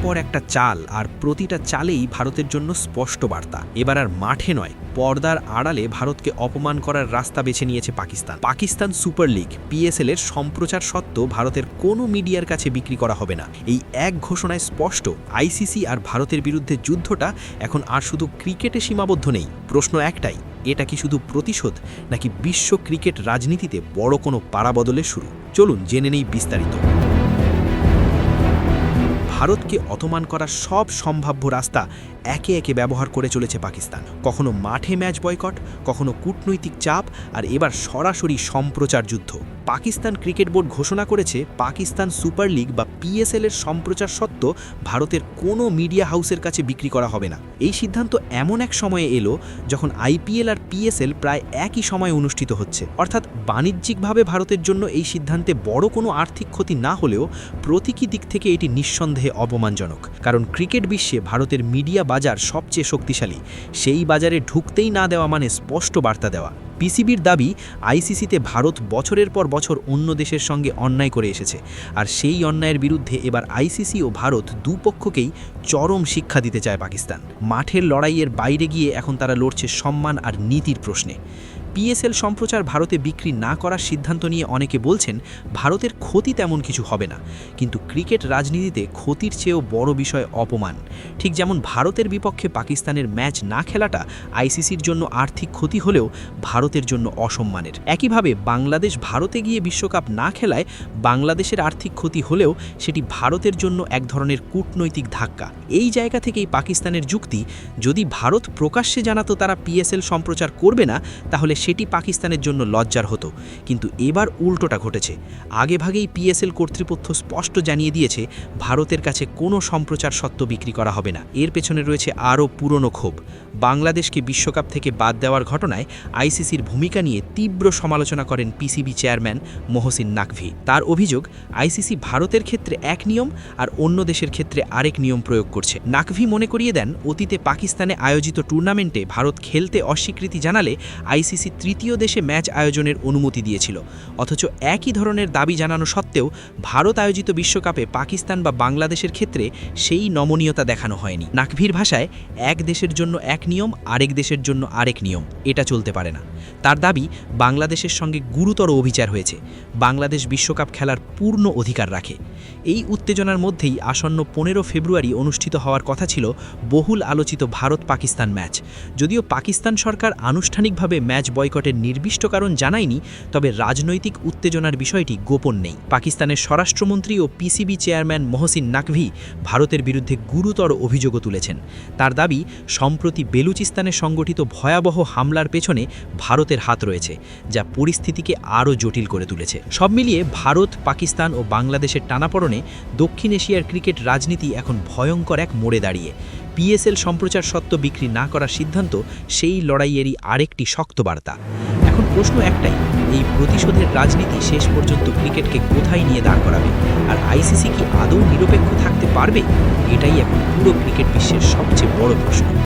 পর একটা চাল, আর প্রতিটা চালেই ভারতের জন্য স্পষ্ট বার্তা। এবার আর মাঠে নয়, পর্দার আড়ালে ভারতকে অপমান করার রাস্তা বেছে নিয়েছে পাকিস্তান সুপার লিগ PSL এর সম্প্রচার সত্ত্বেও ভারতের কোনো মিডিয়ার কাছে বিক্রি করা হবে না। এই এক ঘোষণায় স্পষ্ট, ICC আর ভারতের বিরুদ্ধে যুদ্ধটা এখন আর শুধু ক্রিকেটে সীমাবদ্ধ নেই। প্রশ্ন একটাই, এটা কি শুধু প্রতিশোধ, নাকি বিশ্ব ক্রিকেট রাজনীতিতে বড় কোনো পাড়াবদলের শুরু? চলুন জেনে নেই বিস্তারিত। ভারতকে অপমান করার সব সম্ভাব্য রাস্তা একে একে ব্যবহার করে চলেছে পাকিস্তান। কখনো মাঠে ম্যাচ বয়কট, কখনো কূটনৈতিক চাপ, আর এবার সরাসরি সম্প্রচার যুদ্ধ। পাকিস্তান ক্রিকেট বোর্ড ঘোষণা করেছে পাকিস্তান সুপার লিগ বা PSL এর সম্প্রচার সত্ত্বেও ভারতের কোনো মিডিয়া হাউসের কাছে বিক্রি করা হবে না। এই সিদ্ধান্ত এমন এক সময়ে এলো যখন IPL আর PSL প্রায় একই সময়ে অনুষ্ঠিত হচ্ছে। অর্থাৎ বাণিজ্যিকভাবে ভারতের জন্য এই সিদ্ধান্তে বড় কোনো আর্থিক ক্ষতি না হলেও প্রতীকী দিক থেকে এটি নিঃসন্দেহে অপমানজনক। কারণ ক্রিকেট বিশ্বে ভারতের মিডিয়া বাজার সবচেয়ে শক্তিশালী। সেই বাজারে ঢুকতেই না দেওয়া মানে স্পষ্ট বার্তা দেওয়া। PCBর দাবি, ICCতে ভারত বছরের পর বছর অন্য দেশের সঙ্গে অন্যায় করে এসেছে, আর সেই অন্যায়ের বিরুদ্ধে এবার ICC ও ভারত দুপক্ষকেই চরম শিক্ষা দিতে চায় পাকিস্তান। মাঠের লড়াইয়ের বাইরে গিয়ে এখন তারা লড়ছে সম্মান আর নীতির প্রশ্নে। PSL সম্প্রচার ভারতে বিক্রি না করার সিদ্ধান্ত নিয়ে অনেকে বলছেন ভারতের ক্ষতি তেমন কিছু হবে না, কিন্তু ক্রিকেট রাজনীতিতে ক্ষতির চেয়েও বড় বিষয় অপমান। ঠিক যেমন ভারতের বিপক্ষে পাকিস্তানের ম্যাচ না খেলাটা ICCর জন্য আর্থিক ক্ষতি হলেও ভারতের জন্য অসম্মানের। একইভাবে বাংলাদেশ ভারতে গিয়ে বিশ্বকাপ না খেলায় বাংলাদেশের আর্থিক ক্ষতি হলেও সেটি ভারতের জন্য এক ধরনের কূটনৈতিক ধাক্কা। এই জায়গা থেকেই পাকিস্তানের যুক্তি, যদি ভারত প্রকাশ্যে জানাতো তারা PSL সম্প্রচার করবে না, তাহলে সেটি পাকিস্তানের জন্য লজ্জার হতো। কিন্তু এবার উল্টোটা ঘটেছে। আগেভাগেই PSL কর্তৃপক্ষ স্পষ্ট জানিয়ে দিয়েছে ভারতের কাছে কোনো সম্প্রচার সত্ত্ব বিক্রি করা হবে না। এর পেছনে রয়েছে আরও পুরনো ক্ষোভ। বাংলাদেশকে বিশ্বকাপ থেকে বাদ দেওয়ার ঘটনায় ICCর ভূমিকা নিয়ে তীব্র সমালোচনা করেন PCB চেয়ারম্যান মহসিন নাকভি। তার অভিযোগ, ICC ভারতের ক্ষেত্রে এক নিয়ম আর অন্য দেশের ক্ষেত্রে আরেক নিয়ম প্রয়োগ করছে। নাকভি মনে করিয়ে দেন, অতীতে পাকিস্তানে আয়োজিত টুর্নামেন্টে ভারত খেলতে অস্বীকৃতি জানালে ICC তৃতীয় দেশে ম্যাচ আয়োজনের অনুমতি দিয়েছিল। অথচ একই ধরনের দাবি জানানো সত্ত্বেও ভারত আয়োজিত বিশ্বকাপে পাকিস্তান বা বাংলাদেশের ক্ষেত্রে সেই নমনীয়তা দেখানো হয়নি। নাকভির ভাষায়, এক দেশের জন্য এক নিয়ম, আরেক দেশের জন্য আরেক নিয়ম, এটা চলতে পারে না। তার দাবি, বাংলাদেশের সঙ্গে গুরুতর অবিচার হয়েছে। বাংলাদেশ বিশ্বকাপ খেলার পূর্ণ অধিকার রাখে। এই উত্তেজনার মধ্যেই আসন্ন 15 ফেব্রুয়ারি অনুষ্ঠিত হওয়ার কথা ছিল বহুল আলোচিত ভারত পাকিস্তান ম্যাচ। যদিও পাকিস্তান সরকার আনুষ্ঠানিকভাবে ম্যাচ বয়কটের নির্দিষ্ট কারণ জানায়নি, তবে রাজনৈতিক উত্তেজনার বিষয়টি গোপন নেই। পাকিস্তানের স্বরাষ্ট্রমন্ত্রী ও PCB চেয়ারম্যান মহসিন নাকভি ভারতের বিরুদ্ধে গুরুতর অভিযোগও তুলেছেন। তার দাবি, সম্প্রতি বেলুচিস্তানে সংগঠিত ভয়াবহ হামলার পেছনে ভারতের হাত রয়েছে, যা পরিস্থিতিকে আরও জটিল করে তুলেছে। সব মিলিয়ে ভারত, পাকিস্তান ও বাংলাদেশের টানাপড়নে দক্ষিণ এশিয়ার ক্রিকেট রাজনীতি এখন ভয়ঙ্কর এক মোড়ে দাঁড়িয়ে। PSL সম্প্রচার সত্ত্ব বিক্রি না করার সিদ্ধান্ত সেই লড়াইয়েরই আরেকটি শক্ত বার্তা। এখন প্রশ্ন একটাই, এই প্রতিশোধের রাজনীতি শেষ পর্যন্ত ক্রিকেটকে কোথায় নিয়ে দাঁড় করাবে? আর ICC কি আদৌ নিরপেক্ষ থাকতে পারবে? এটাই এখন পুরো ক্রিকেট বিশ্বের সবচেয়ে বড় প্রশ্ন।